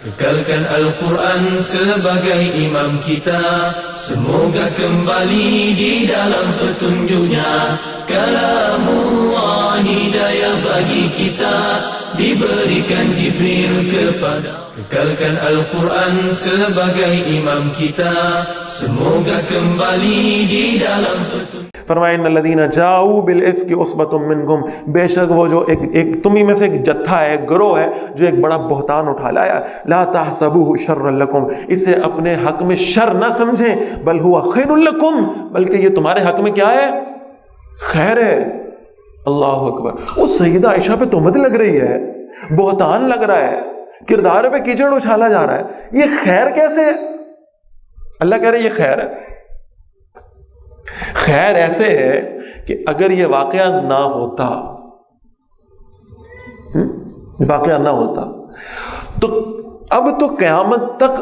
Kekalkan Al-Quran sebagai imam kita, semoga kembali di dalam petunjuknya. Kalamullah hidayah bagi kita, diberikan Jibril kepada. Kekalkan Al-Quran sebagai imam kita, semoga kembali di dalam petunjuk. فرمائے ان الذین جاؤوا بالافک عصبۃ منکم، بے شک وہ جو ایک تمہیں میں سے ایک جتھا ہے، ایک گروہ ہے جو ایک بڑا بہتان اٹھا لایا، لا تحسبوه شرا لکم، اسے اپنے حق میں شر نہ سمجھیں، بل هو خیر لکم، بلکہ یہ تمہارے حق میں کیا ہے؟ خیر ہے۔ اللہ اکبر۔ اس سیدہ عائشہ پہ تہمت لگ رہی ہے، بہتان لگ رہا ہے، کردار پہ کیچڑ اچھالا جا رہا ہے، یہ خیر کیسے ہے؟ اللہ کہہ رہے یہ خیر ہے۔ خیر ایسے ہے کہ اگر یہ واقعہ نہ ہوتا، تو اب تو قیامت تک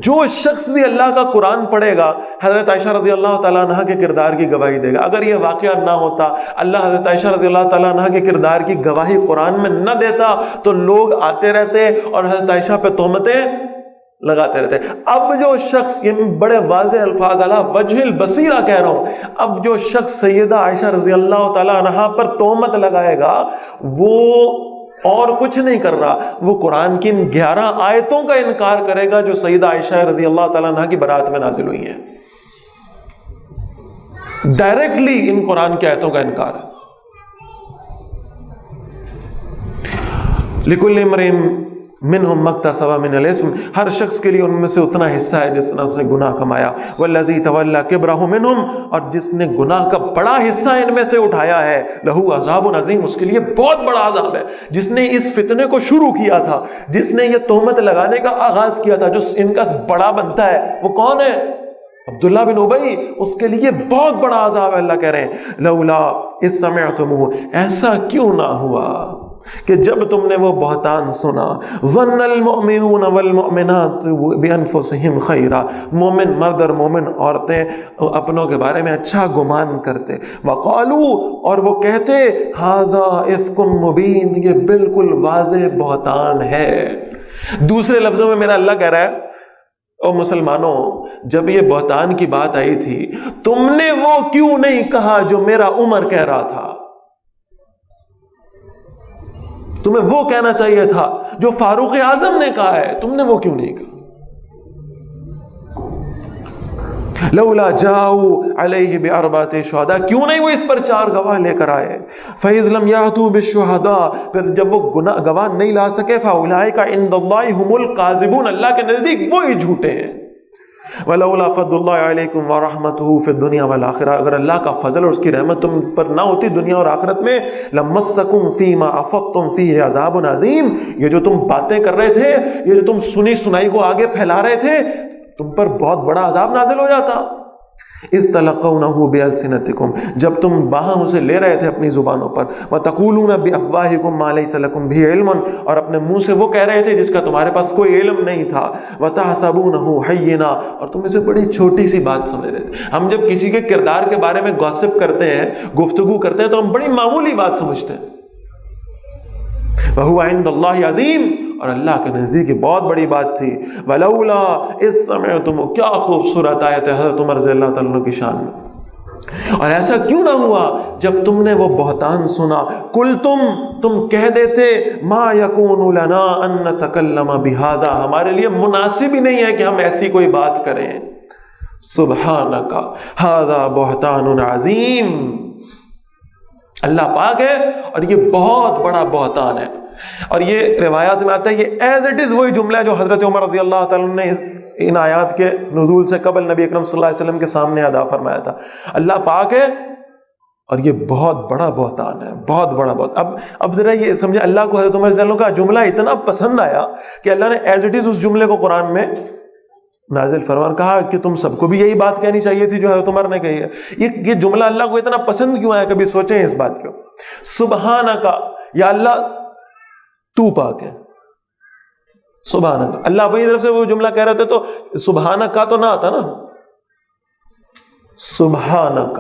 جو شخص بھی اللہ کا قرآن پڑھے گا حضرت عائشہ رضی اللہ تعالیٰ عنہ کے کردار کی گواہی دے گا۔ اگر یہ واقعہ نہ ہوتا، اللہ حضرت عائشہ رضی اللہ تعالیٰ عنہ کے کردار کی گواہی قرآن میں نہ دیتا، تو لوگ آتے رہتے اور حضرت عائشہ پہ تہمتیں لگاتے رہتے۔ اب جو شخص، یہ بڑے واضح الفاظ علی وجہ البصیرہ کہہ رہا ہوں، اب جو شخص سیدہ عائشہ رضی اللہ تعالیٰ عنہ پر تہمت لگائے گا وہ اور کچھ نہیں کر رہا، وہ قرآن کی ان 11 آیتوں کا انکار کرے گا جو سیدہ عائشہ رضی اللہ تعالیٰ عنہ کی برات میں نازل ہوئی ہیں۔ ڈائریکٹلی ان قرآن کی آیتوں کا انکار ہے۔ لِكُلِّ امْرِئٍ منہم مکتسب من الاسم، ہر شخص کے لیے ان میں سے اتنا حصہ ہے جس نے اس نے گناہ کمایا۔ والذی تولی کبرہ منہم، اور جس نے گناہ کا بڑا حصہ ان میں سے اٹھایا ہے، لہو عذاب عظیم، اس کے لیے بہت بڑا عذاب ہے۔ جس نے اس فتنے کو شروع کیا تھا، جس نے یہ تہمت لگانے کا آغاز کیا تھا، جو ان کا بڑا بنتا ہے، وہ کون ہے؟ عبداللہ بن ابی، اس کے لیے بہت بڑا عذاب ہے۔ اللہ کہہ رہے ہیں لولا اذ سمعتموہ، ایسا کیوں نہ ہوا کہ جب تم نے وہ بہتان سنا، ظن المؤمنون والمؤمنات بانفسہم خیرا، مومن مرد اور مومن عورتیں اپنوں کے بارے میں اچھا گمان کرتے، وقالوا، اور وہ کہتے، ھذا افک مبین، یہ بالکل واضح بہتان ہے۔ دوسرے لفظوں میں میرا اللہ کہہ رہا ہے، او مسلمانوں، جب یہ بہتان کی بات آئی تھی تم نے وہ کیوں نہیں کہا جو میرا عمر کہہ رہا تھا؟ تمہیں وہ کہنا چاہیے تھا جو فاروق اعظم نے کہا ہے، تم نے وہ کیوں نہیں کہا؟ لولا جاؤ علیہ باربعۃ شہداء، کیوں نہیں وہ اس پر 4 گواہ لے کر آئے؟ فاذ لم یاتوا بالشہداء، پھر جب وہ گواہ نہیں لا سکے، فاولئک عند اللہ ھم الکاذبون، اللہ کے نزدیک وہی جھوٹے ہیں۔ ولولا فضل اللہ علیکم ورحمتہ فی الدنیا والآخرہ، اگر اللہ کا فضل اور اس کی رحمت تم پر نہ ہوتی دنیا اور آخرت میں، لمسکم فیما افضتم فیہ عذاب عظیم، یہ جو تم باتیں کر رہے تھے، یہ جو تم سنی سنائی کو آگے پھیلا رہے تھے، تم پر بہت بڑا عذاب نازل ہو جاتا۔ اذ تلقونہ بألسنتکم، جب تم باہم اسے لے رہے تھے اپنی زبانوں پر، وتقولون بافواہکم ما لیس لکم بہ علم، اور اپنے منہ سے وہ کہہ رہے تھے جس کا تمہارے پاس کوئی علم نہیں تھا، وتحسبونہ ہینا، اور تم اسے بڑی چھوٹی سی بات سمجھ رہے تھے۔ ہم جب کسی کے کردار کے بارے میں گوسپ کرتے ہیں، گفتگو کرتے ہیں، تو ہم بڑی معمولی بات سمجھتے ہیں۔ وَهُوَ عِندَ اللَّهِ عَظِيمٌ، اور اللہ کے نزدیک بہت بڑی بات تھی۔ وَلَوْلَا إِذْ سَمِعْتُمُوهُ، کیا خوبصورت آیت ہے حضرت عمر رضی اللہ تعالیٰ عنہ کی شان میں۔ اور ایسا کیوں نہ ہوا جب تم نے وہ بہتان سنا، تم کہہ دیتے، ما یکون لنا ان نتکلم بہذا، ہمارے لیے مناسب ہی نہیں ہے کہ ہم ایسی کوئی بات کریں۔ سبحانک ھذا بہتان عظیم، اللہ پاک ہے اور یہ بہت بڑا بہتان ہے۔ اور یہ روایات میں آتا ہے، یہ ایز اٹ از وہی جملہ ہے جو حضرت عمر رضی اللہ تعالیٰ نے ان آیات کے نزول سے قبل نبی اکرم صلی اللہ علیہ وسلم کے سامنے ادا فرمایا تھا۔ اللہ پاک ہے اور یہ بہت بڑا بہتان ہے، بہت بڑا اب ذرا یہ سمجھے، اللہ کو حضرت عمر رضی اللہ عنہ کا جملہ اتنا پسند آیا کہ اللہ نے ایز اٹ از اس جملے کو قرآن میں نازل فرمان، کہا کہ تم سب کو بھی یہی بات کہنی چاہیے تھی جو حضرت عمر نے کہی ہے۔ یہ جملہ اللہ کو اتنا پسند کیوں آیا؟ کبھی سوچیں اس بات کو۔ سبحانک، یا اللہ تو پاک ہے، سبحانک، اللہ اپنی طرف سے وہ جملہ کہہ رہے تھے تو سبحانک کا تو نہ آتا نا، سبحانک،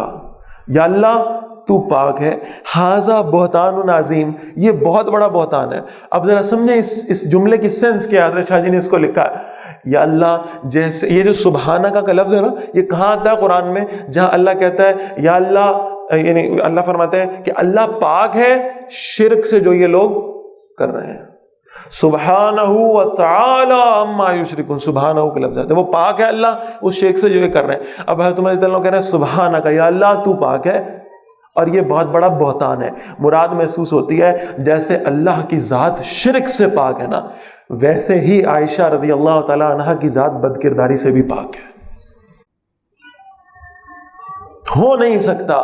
یا اللہ تو پاک ہے، ھذا بہتان عظیم، یہ بہت بڑا بہتان ہے۔ اب ذرا سمجھیں اس جملے کی سینس کیا ہے۔ حضرت شاہ جی نے اس کو لکھا ہے، یا اللہ، جیسے یہ جو سبحانہ کا لفظ ہے نا، یہ کہاں آتا ہے قرآن میں؟ جہاں اللہ کہتا ہے یا اللہ، یعنی اللہ فرماتے ہیں کہ اللہ پاک ہے شرک سے جو یہ لوگ کر رہے ہیں۔ سبحانہ و تعالی عما یشرکون، سبحانہ کا لفظ آتا ہے، وہ پاک ہے اللہ اس شرک سے جو یہ کر رہے ہیں۔ اب حضرت عمر رضی اللہ عنہ کہہ رہے ہیں سبحانہ کا، یا اللہ تو پاک ہے، اور یہ بہت بڑا بہتان ہے۔ مراد محسوس ہوتی ہے جیسے اللہ کی ذات شرک سے پاک ہے نا، ویسے ہی عائشہ رضی اللہ تعالی عنہا کی ذات بد کرداری سے بھی پاک ہے۔ ہو نہیں سکتا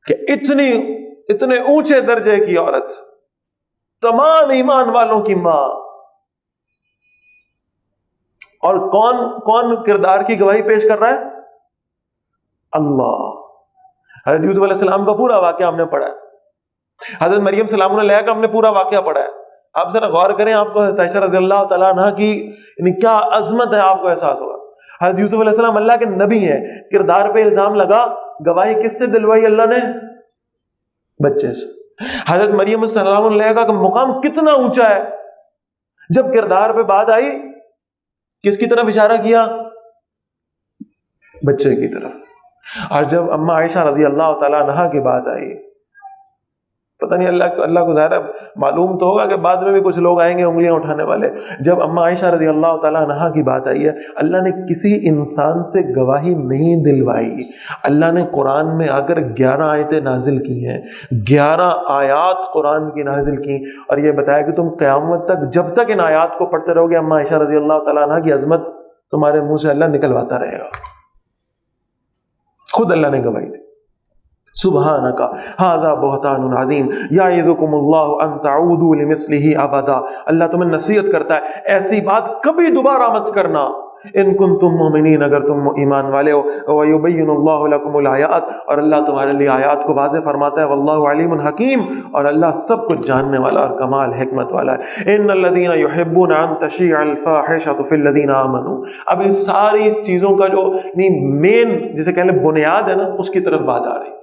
کہ اتنے اونچے درجے کی عورت، تمام ایمان والوں کی ماں، اور کون کردار کی گواہی پیش کر رہا ہے؟ اللہ۔ حضرت یوسف علیہ السلام کا پورا واقعہ ہم نے پڑھا ہے، حضرت مریم سلام علیہ کا ہم نے پورا واقعہ پڑھا ہے۔ آپ ذرا غور کریں، آپ کو حضرت عائشہ رضی اللہ تعالیٰ عنہ کی یعنی کیا عظمت ہے آپ کو احساس ہوگا۔ حضرت یوسف علیہ السلام اللہ کے نبی ہیں، کردار پہ الزام لگا، گواہی کس سے دلوائی اللہ نے؟ بچے سے۔ حضرت مریم السلام علیہ کا مقام کتنا اونچا ہے، جب کردار پہ بات آئی کس کی طرف اشارہ کیا؟ بچے کی طرف۔ اور جب اماں عائشہ رضی اللہ تعالیٰ عنہا کی بات آئی، پتہ نہیں اللہ کو ظاہر معلوم تو ہوگا کہ بعد میں بھی کچھ لوگ آئیں گے انگلیاں اٹھانے والے۔ جب اماں عائشہ رضی اللہ تعالیٰ عنہا کی بات آئی ہے، اللہ نے کسی انسان سے گواہی نہیں دلوائی، اللہ نے قرآن میں آ کر 11 آیتیں نازل کی ہیں، 11 آیات قرآن کی نازل کی، اور یہ بتایا کہ تم قیامت تک جب تک ان آیات کو پڑھتے رہو گے، اماں عائشہ رضی اللہ تعالیٰ عنہا کی عظمت تمہارے منہ سے اللہ نکلواتا رہے گا۔ خود اللہ نے گواہی دی، سبحانک ھذا بہتان عظیم یعظکم اللہ ان تعودوا لمثلہ ابدا۔ اللہ تمہیں نصیحت کرتا ہے ایسی بات کبھی دوبارہ مت کرنا، ان کنتم مؤمنین، اگر تم ایمان والے ہو، ویبین اللہ لکم الآیات، اور اللہ تمہارے لیے آیات کو واضح فرماتا ہے، واللہ علیم حکیم، اور اللہ سب کچھ جاننے والا اور کمال حکمت والا ہے۔ ان الذین یحبون ان تشیع الفاحشۃ فی الذین آمنوا۔ اب ان ساری چیزوں کا جو مین جسے کہہ لیں بنیاد ہے نا، اس کی طرف بات آ رہی۔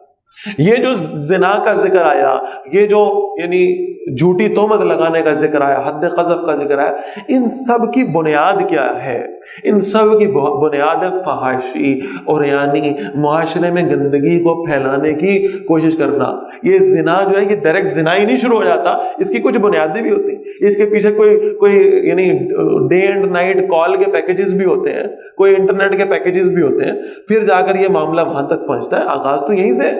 یہ جو زنا کا ذکر آیا، یہ جو یعنی جھوٹی تہمت لگانے کا ذکر آیا، حد قذف کا ذکر آیا، ان سب کی بنیاد کیا ہے؟ ان سب کی بنیاد ہے فحاشی اور یعنی معاشرے میں گندگی کو پھیلانے کی کوشش کرنا۔ یہ زنا جو ہے یہ ڈائریکٹ زنا ہی نہیں شروع ہو جاتا، اس کی کچھ بنیادیں بھی ہوتی ہیں، اس کے پیچھے کوئی یعنی ڈے اینڈ نائٹ کال کے پیکیجز بھی ہوتے ہیں، کوئی انٹرنیٹ کے پیکیجز بھی ہوتے ہیں، پھر جا کر یہ معاملہ وہاں تک پہنچتا ہے۔ آغاز تو یہیں سے،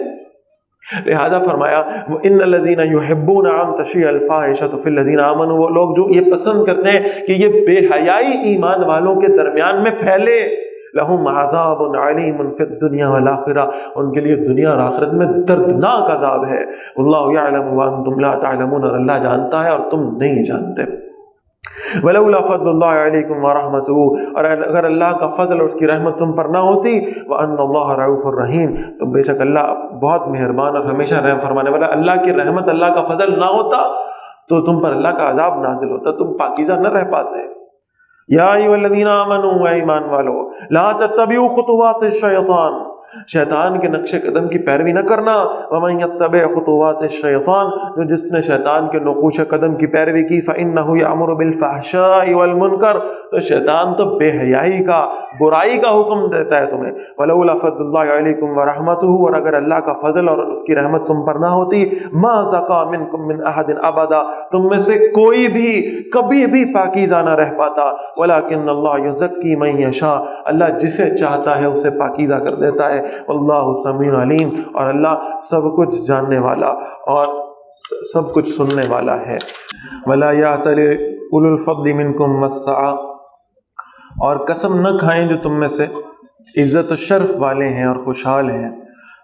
لہذا فرمایا ان الذین یحبون ان تشیع الفاحشۃ فی الذین آمنوا، وہ لوگ جو یہ پسند کرتے ہیں کہ یہ بے حیائی ایمان والوں کے درمیان میں پھیلے، لہم عذاب علیم فی الدنیا والآخرہ، ان کے لیے دنیا اور آخرت میں دردناک عذاب ہے۔ واللہ یعلم وانتم لا تعلمون، اور اللہ جانتا ہے اور تم نہیں جانتے۔ ولولا فضل اللہ علیکم ورحمتہ، اور اگر اللہ کا فضل اور اس کی رحمت تم پر نہ ہوتی، وان اللہ رؤوف الرحیم، تو بے شک اللہ بہت مہربان اور ہمیشہ رحم فرمانے والا۔ اللہ کی رحمت، اللہ کا فضل نہ ہوتا تو تم پر اللہ کا عذاب نازل ہوتا، تم پاکیزہ نہ رہ پاتے۔ یا ایھا الذین آمنوا، اے ایمان والو، لا تتبعوا خطوات الشیطان، شیطان کے نقش قدم کی پیروی نہ کرنا۔ ومن یتبع خطوات الشیطان، جو جس نے شیطان کے نقوش قدم کی پیروی کی، فإنہ یأمر بالفحشاء والمنکر، تو شیطان تو بے حیائی کا، برائی کا حکم دیتا ہے تمہیں۔ ولولا فضل اللہ علیکم ورحمتہ، اور اگر اللہ کا فضل اور اس کی رحمت تم پر نہ ہوتی، ما زکا منکم من احد ابدا، تم میں سے کوئی بھی کبھی بھی پاکیزہ نہ رہ پاتا۔ ولکن اللہ یزکی من یشاء، اللہ جسے چاہتا ہے اسے پاکیزہ کر دیتا ہے۔ واللہ سمیع علیم، اور اللہ سب کچھ جاننے والا اور سب کچھ سننے والا ہے۔ ولا یأتل اولو الفضل منکم والسعہ، اور قسم نہ کھائیں جو تم میں سے عزت و شرف والے ہیں اور خوشحال ہیں،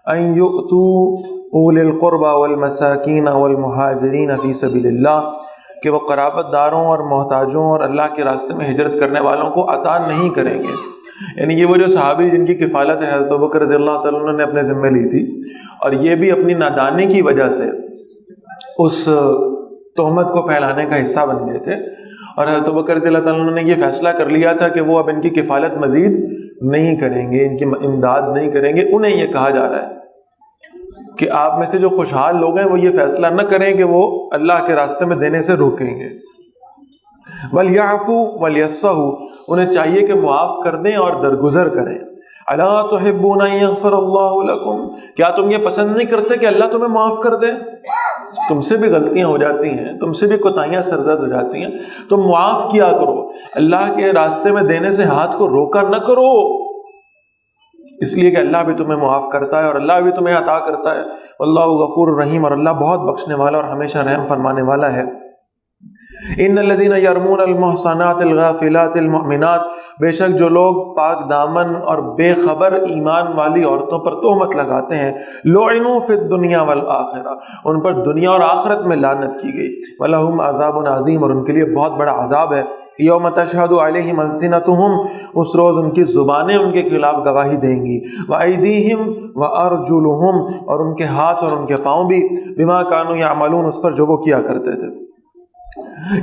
ان یؤتوا اولی القربى والمساکین والمہاجرین فی سبیل اللہ، کہ وہ قرابت داروں اور محتاجوں اور اللہ کے راستے میں ہجرت کرنے والوں کو عطا نہیں کریں گے۔ یعنی یہ وہ جو صحابی جن کی کفالت حضرت ابوبکر رضی اللہ تعالیٰ عنہ نے اپنے ذمہ لی تھی، اور یہ بھی اپنی نادانی کی وجہ سے اس تہمت کو پھیلانے کا حصہ بن گئے تھے، اور حضرت ابوبکر رضی اللہ تعالیٰ عنہ نے یہ فیصلہ کر لیا تھا کہ وہ اب ان کی کفالت مزید نہیں کریں گے، ان کی امداد نہیں کریں گے۔ انہیں یہ کہا جا رہا ہے کہ آپ میں سے جو خوشحال لوگ ہیں وہ یہ فیصلہ نہ کریں کہ وہ اللہ کے راستے میں دینے سے روکیں گے. وَلْيَعْفُوا وَلْيَصْفَحُوا، انہیں چاہیے کہ معاف کر دیں اور درگزر کریں. الا تحبون ان یغفر اللہ لکم، کیا تم یہ پسند نہیں کرتے کہ اللہ تمہیں معاف کر دے؟ تم سے بھی غلطیاں ہو جاتی ہیں، تم سے بھی کوتاہیاں سرزد ہو جاتی ہیں، تم معاف کیا کرو. اللہ کے راستے میں دینے سے ہاتھ کو روکا نہ کرو، اس لیے کہ اللہ بھی تمہیں معاف کرتا ہے اور اللہ بھی تمہیں عطا کرتا ہے. واللہ غفور الرحیم، اور اللہ بہت بخشنے والا اور ہمیشہ رحم فرمانے والا ہے. ان الذين يرمون المحصنات الغافلات المؤمنات، بے شک جو لوگ پاک دامن اور بے خبر ایمان والی عورتوں پر تہمت لگاتے ہیں، لعنوا فی الدنیا والآخرہ، ان پر دنیا اور آخرت میں لعنت کی گئی. ولہم عذاب عظیم، اور ان کے لیے بہت بڑا عذاب ہے. یوم تشہد علیہم السنتہم، اس روز ان کی زبانیں ان کے خلاف گواہی دیں گی. وایدیہم وارجلہم، اور ان کے ہاتھ اور ان کے پاؤں بھی، بما کانوا یعملون، اس پر جو وہ کیا کرتے تھے.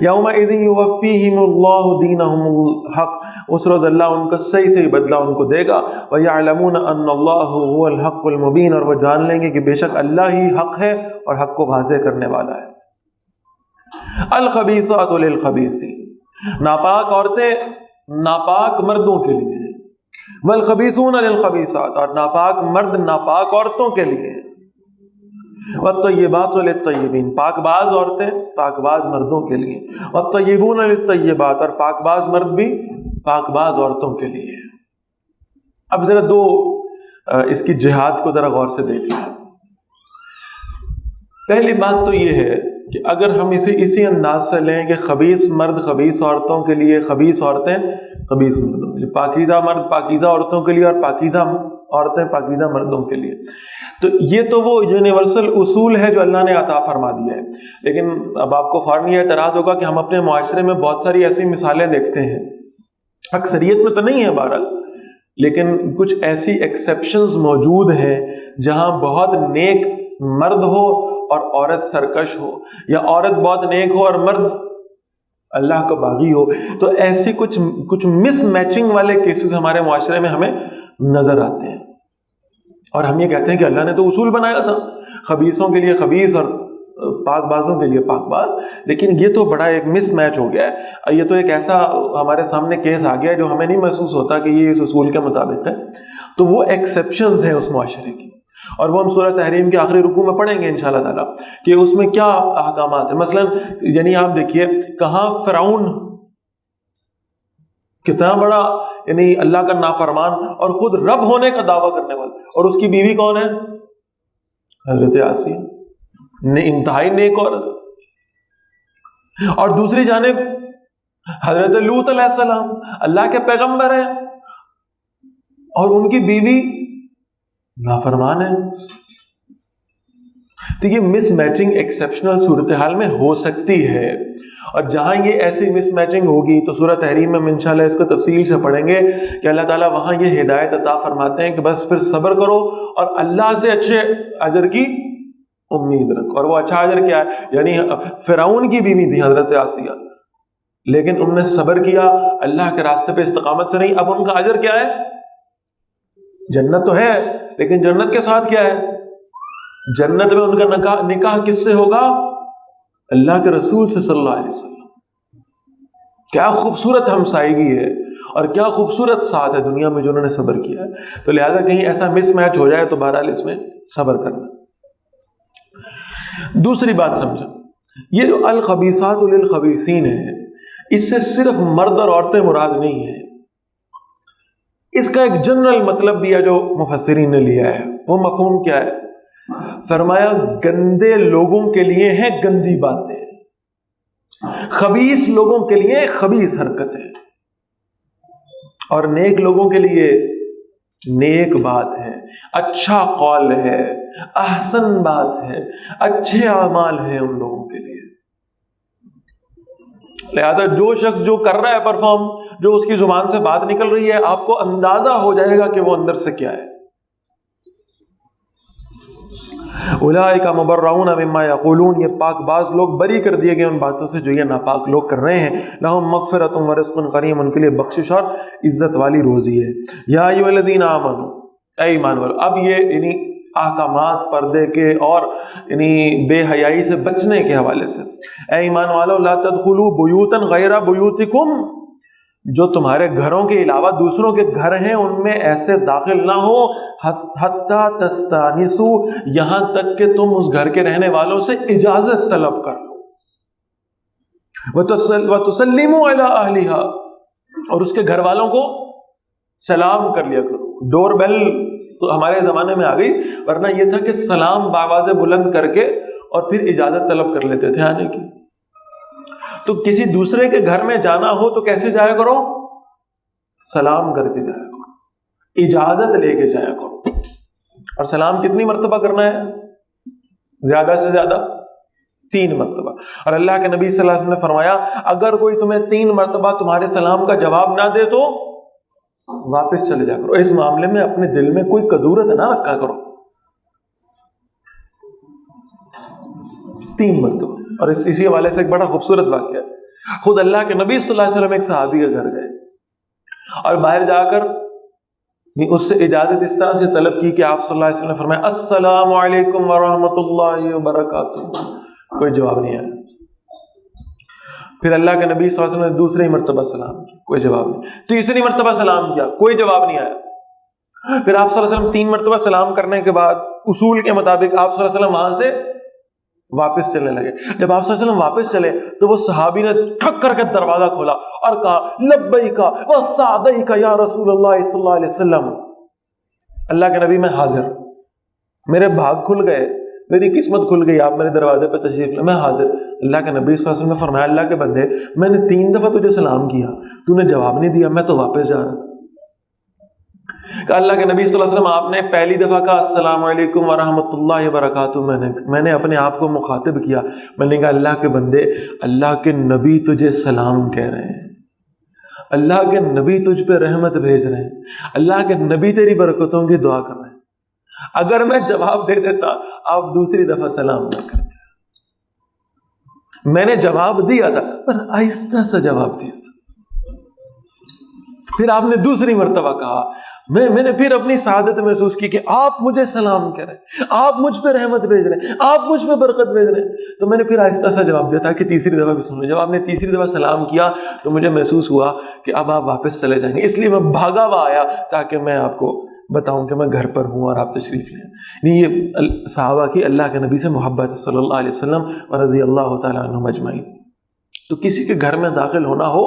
یومئذ یوفیہم اللہ دینہم الحق، اس روز اللہ ان کا صحیح صحیح بدلہ ان کو دے گا. ویعلمون ان اللہ هو الحق المبین، اور وہ جان لیں گے کہ بے شک اللہ ہی حق ہے اور حق کو واضح کرنے والا ہے. الخبیثات للخبیثین، ناپاک عورتیں ناپاک مردوں کے لیے ہیں. والخبیثون للخبیثات، اور ناپاک مرد ناپاک عورتوں کے لیے ہیں. والطیبات للطیبین، پاک باز عورتیں پاک باز مردوں کے لیے. والطیبون للطیبات، اور پاک باز مرد بھی پاک باز عورتوں کے لیے. اب ذرا اس کی جہاد کو ذرا غور سے دیکھ لیں. پہلی بات تو یہ ہے کہ اگر ہم اسے اسی انداز سے لیں کہ خبیث مرد خبیث عورتوں کے لیے، خبیث عورتیں خبیث مردوں کے لیے، پاکیزہ مرد پاکیزہ عورتوں کے لیے اور پاکیزہ عورتیں پاکیزہ مردوں کے لیے، تو یہ تو وہ یونیورسل اصول ہے جو اللہ نے عطا فرما دیا ہے. لیکن اب آپ کو فوراً یہ اعتراض ہوگا کہ ہم اپنے معاشرے میں بہت ساری ایسی مثالیں دیکھتے ہیں، اکثریت میں تو نہیں ہے بہرحال، لیکن کچھ ایسی ایکسیپشنز موجود ہیں جہاں بہت نیک مرد ہو اور عورت سرکش ہو، یا عورت بہت نیک ہو اور مرد اللہ کا باغی ہو. تو ایسے کچھ مس میچنگ والے کیسز ہمارے معاشرے میں ہمیں نظر آتے ہیں، اور ہم یہ کہتے ہیں کہ اللہ نے تو اصول بنایا تھا خبیثوں کے لیے خبیث اور پاک بازوں کے لیے پاک باز. لیکن یہ تو بڑا ایک مس میچ ہو گیا ہے. یہ تو ایک ایسا ہمارے سامنے کیس آ گیا ہے جو ہمیں نہیں محسوس ہوتا کہ یہ اس اصول کے مطابق ہے. تو وہ ایکسیپشنز ہیں اس معاشرے کی، اور وہ ہم سورہ تحریم کے آخری رکوع میں پڑھیں گے انشاءاللہ تعالیٰ کہ اس میں کیا احکامات ہیں. مثلا یعنی آپ دیکھیے کہاں فرعون کتنا بڑا یعنی اللہ کا نافرمان اور خود رب ہونے کا دعویٰ کرنے والا، اور اس کی بیوی کون ہے؟ حضرت آسیہ، انتہائی نیک عورت. اور دوسری جانب حضرت لوط علیہ السلام اللہ کے پیغمبر ہیں اور ان کی بیوی نافرمان ہے. تو یہ مس میچنگ ایکسیپشنل صورتحال میں ہو سکتی ہے، اور جہاں یہ ایسی مس میچنگ ہوگی تو سورہ تحریم میں ہم انشاءاللہ اس کو تفصیل سے پڑھیں گے کہ اللہ تعالیٰ وہاں یہ ہدایت عطا فرماتے ہیں کہ بس پھر صبر کرو اور اللہ سے اچھے اجر کی امید رکھو. اور وہ اچھا اجر کیا ہے؟ یعنی فرعون کی بیوی تھی حضرت آسیہ، لیکن انہوں نے صبر کیا اللہ کے راستے پہ استقامت سے نہیں. اب ان کا اجر کیا ہے؟ جنت تو ہے، لیکن جنت کے ساتھ کیا ہے؟ جنت میں ان کا نکاح کس سے ہوگا؟ اللہ کے رسول سے صلی اللہ علیہ وسلم. کیا خوبصورت ہمسائیگی ہے اور کیا خوبصورت ساتھ ہے دنیا میں جو انہوں نے صبر کیا ہے. تو لہذا کہیں ایسا مس میچ ہو جائے تو بہرحال اس میں صبر کرنا. دوسری بات سمجھو، یہ جو الخبیثات للخبیثین ہے، اس سے صرف مرد اور عورتیں مراد نہیں ہیں. اس کا ایک جنرل مطلب بھی ہے جو مفسرین نے لیا ہے. وہ مفہوم کیا ہے؟ فرمایا گندے لوگوں کے لیے ہیں گندی باتیں، خبیث لوگوں کے لیے خبیث حرکتیں، اور نیک لوگوں کے لیے نیک بات ہے، اچھا قول ہے، احسن بات ہے، اچھے اعمال ہیں ان لوگوں کے لیے. لہذا جو شخص جو کر رہا ہے پرفارم، جو اس کی زبان سے بات نکل رہی ہے، آپ کو اندازہ ہو جائے گا کہ وہ اندر سے کیا ہے. اولئک مبرؤون مما یقولون، یہ پاک باز لوگ بری کر دیے گئے ان باتوں سے جو یہ ناپاک لوگ کر رہے ہیں. لہم مغفرۃ ورزق کریم، ان کے لیے بخشش اور عزت والی روزی ہے. یا ایھا الذین آمنوا، اے ایمان والو. اب یہ یعنی احکامات پردے کے اور یعنی بے حیائی سے بچنے کے حوالے سے. اے ایمان والو لا تدخلوا بیوتا غیر بیوتکم، جو تمہارے گھروں کے علاوہ دوسروں کے گھر ہیں ان میں ایسے داخل نہ ہو حتی تستانسوا، یہاں تک کہ تم اس گھر کے رہنے والوں سے اجازت طلب کر لو. وتسلموا علی اہلھا، اور اس کے گھر والوں کو سلام کر لیا کرو. ڈور بیل تو ہمارے زمانے میں آ گئی، ورنہ یہ تھا کہ سلام بآواز بلند کر کے اور پھر اجازت طلب کر لیتے تھے آنے کی. تو کسی دوسرے کے گھر میں جانا ہو تو کیسے جایا کرو؟ سلام کر کے جایا کرو، اجازت لے کے جایا کرو. اور سلام کتنی مرتبہ کرنا ہے؟ زیادہ سے زیادہ 3 مرتبہ. اور اللہ کے نبی صلی اللہ علیہ وسلم نے فرمایا اگر کوئی تمہیں 3 مرتبہ تمہارے سلام کا جواب نہ دے تو واپس چلے جا کرو. اس معاملے میں اپنے دل میں کوئی کدورت نہ رکھا کرو. 3 مرتبہ. اور اسی حوالے سے ایک بڑا خوبصورت واقعہ ہے. خود اللہ کے نبی صلی اللہ علیہ وسلم ایک صحابی کے گھر گئے اور باہر جا کر اس سے اجازت اس طرح سے طلب کی کہ آپ صلی اللہ علیہ وسلم نے فرمایا السلام علیکم ورحمۃ اللہ وبرکاتہ. کوئی جواب نہیں آیا. پھر اللہ کے نبی صلی اللہ علیہ وسلم نے دوسری مرتبہ سلام کیا، کوئی جواب نہیں. تیسری مرتبہ سلام کیا، کوئی جواب نہیں آیا. پھر آپ صلی اللہ علیہ وسلم 3 مرتبہ سلام کرنے کے بعد اصول کے مطابق آپ صلی اللہ علیہ وسلم وہاں سے واپس چلنے لگے. جب آپ صلی اللہ علیہ وسلم واپس چلے تو وہ صحابی نے ٹھک کر کے دروازہ کھولا اور کہا لبیک و سعدیک یا رسول اللہ صلی اللہ علیہ وسلم. اللہ کے نبی میں حاضر، میرے بھاگ کھل گئے، میری قسمت کھل گئی، آپ میرے دروازے پہ تشریف لے، میں حاضر. اللہ کے نبی صلی اللہ علیہ وسلم نے فرمایا اللہ کے بندے میں نے 3 دفعہ تجھے سلام کیا، تو نے جواب نہیں دیا، میں تو واپس جا رہا تھا. کہ اللہ کے نبی صلی اللہ علیہ وسلم آپ نے پہلی دفعہ کہا السلام علیکم ورحمۃ اللہ وبرکاتہ، میں نے اپنے آپ کو مخاطب کیا، میں نے کہا اللہ کے بندے اللہ کے نبی تجھے سلام کہہ رہے ہیں، اللہ کے نبی تجھ پہ رحمت بھیج رہے ہیں، اللہ کے نبی تیری برکتوں کی دعا کر رہے ہیں. اگر میں جواب دے دیتا آپ دوسری دفعہ سلام نہ کرتے. میں نے جواب دیا تھا پر آہستہ سا جواب دیا تھا. پھر آپ نے دوسری مرتبہ کہا، میں نے پھر اپنی سعادت محسوس کی کہ آپ مجھے سلام کہہ رہے ہیں، آپ مجھ پہ رحمت بھیج رہے ہیں، آپ مجھ پہ برکت بھیج رہے ہیں. تو میں نے پھر آہستہ سا جواب دیا تھا کہ تیسری دفعہ بھی سن لیں. جب آپ نے تیسری دفعہ سلام کیا تو مجھے محسوس ہوا کہ اب آپ واپس چلے جائیں گے، اس لیے میں بھاگا ہوا آیا تاکہ میں آپ کو بتاؤں کہ میں گھر پر ہوں اور آپ تشریف لیں. یہ صحابہ کی اللہ کے نبی سے محبت صلی اللہ علیہ وسلم اور رضی اللہ تعالیٰ عنہم اجمعین. تو کسی کے گھر میں داخل ہونا ہو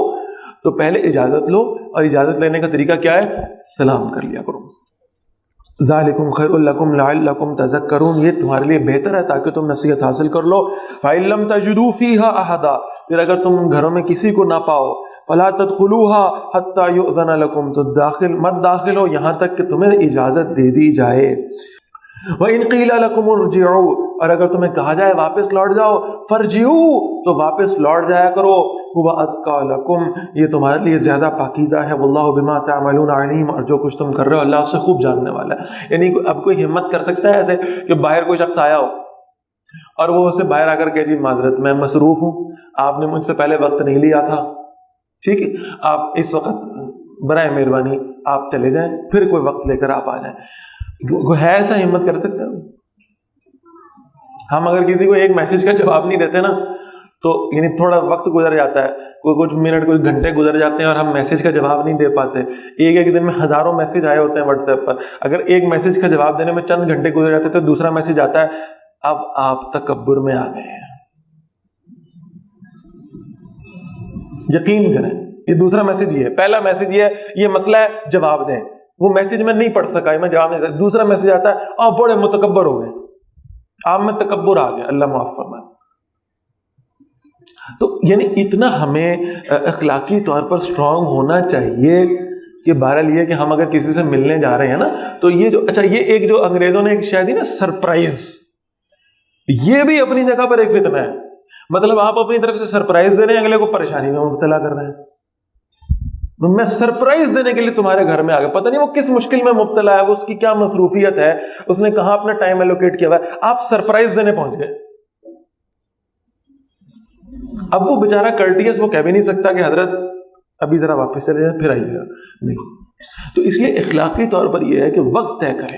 تو پہلے اجازت لو، اور اجازت لینے کا طریقہ کیا ہے؟ سلام کر لیا کرو. ذالکم خیر لکم لعلکم تذکرون، یہ تمہارے لیے بہتر ہے تاکہ تم نصیحت حاصل کر لو. فإن لم تجدوا فیہا احدا، پھر اگر تم گھروں میں کسی کو نہ پاؤ فلا تدخلوها حتى یؤذن لکم، تو مت داخل ہو یہاں تک کہ تمہیں اجازت دے دی جائے. وَإِن قِيلَ لَكُمُ ارْجِعُوا، اور اگر تمہیں کہا جائے واپس لوٹ جاؤ، فَارْجِعُوا، تو واپس لوٹ جایا کرو. هُوَ أَزْكَىٰ لَكُمْ، یہ تمہارے لیے زیادہ پاکیزہ ہے. وَاللَّهُ بِمَا تَعْمَلُونَ عَلِيمٌ، اور جو کچھ تم کر رہے ہو اللہ اس سے خوب جاننے والا ہے. یعنی اب کوئی ہمت کر سکتا ہے ایسے کہ باہر کوئی شخص آیا ہو اور وہ اسے باہر آ کر کہ جی معذرت میں مصروف ہوں، آپ نے مجھ سے پہلے وقت نہیں لیا تھا، ٹھیک ہے آپ اس وقت برائے مہربانی آپ چلے جائیں، پھر کوئی وقت لے کر آپ آ جائیں. ہے ایسا ہمت کر سکتا ہے؟ ہم اگر کسی کو ایک میسج کا جواب نہیں دیتے نا تو یعنی تھوڑا وقت گزر جاتا ہے، کچھ منٹ کچھ گھنٹے گزر جاتے ہیں اور ہم میسج کا جواب نہیں دے پاتے. ایک دن میں ہزاروں میسج آئے ہوتے ہیں واٹس ایپ پر، اگر ایک میسج کا جواب دینے میں چند گھنٹے گزر جاتے تو دوسرا میسج آتا ہے اب آپ تکبر میں آ گئے ہیں. یقین کریں یہ دوسرا میسج یہ ہے، پہلا میسج یہ ہے یہ مسئلہ ہے جواب دیں، وہ میسج میں نہیں پڑھ سکا، میں جواب نہیں دیا. دوسرا میسج آتا ہے آپ بڑے متکبر ہو گئے، آپ میں تکبر آ گیا، اللہ معاف فرمائے. تو یعنی اتنا ہمیں اخلاقی طور پر اسٹرانگ ہونا چاہیے کہ بہرحال یہ کہ ہم اگر کسی سے ملنے جا رہے ہیں نا تو یہ جو اچھا یہ ایک جو انگریزوں نے ایک شاید نا سرپرائز، یہ بھی اپنی جگہ پر ایک فتنہ ہے. مطلب آپ اپنی طرف سے سرپرائز دے رہے ہیں، اگلے کو پریشانی میں مبتلا کر رہے ہیں. میں سرپرائز دینے کے لیے تمہارے گھر میں آ گیا، پتہ نہیں وہ کس مشکل میں مبتلا ہے، وہ اس کی کیا مصروفیت ہے، اس نے کہاں اپنا ٹائم ایلوکیٹ کیا ہوا ہے، آپ سرپرائز دینے پہنچ گئے. اب وہ بیچارہ کرٹیس وہ کہہ بھی نہیں سکتا کہ حضرت ابھی ذرا واپس چلے جائیں پھر آئیے گا، نہیں. تو اس لیے اخلاقی طور پر یہ ہے کہ وقت طے کریں،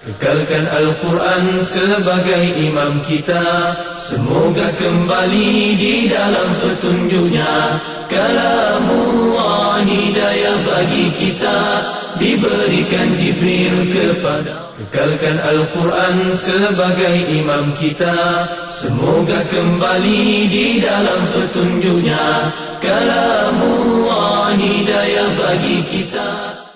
Kekalkan Al-Quran sebagai imam kita, semoga kembali di dalam petunjuknya. Kalamullah hidayah bagi kita, diberikan Jibril kepada. Kekalkan Al-Quran sebagai imam kita, semoga kembali di dalam petunjuknya. Kalamullah hidayah bagi kita.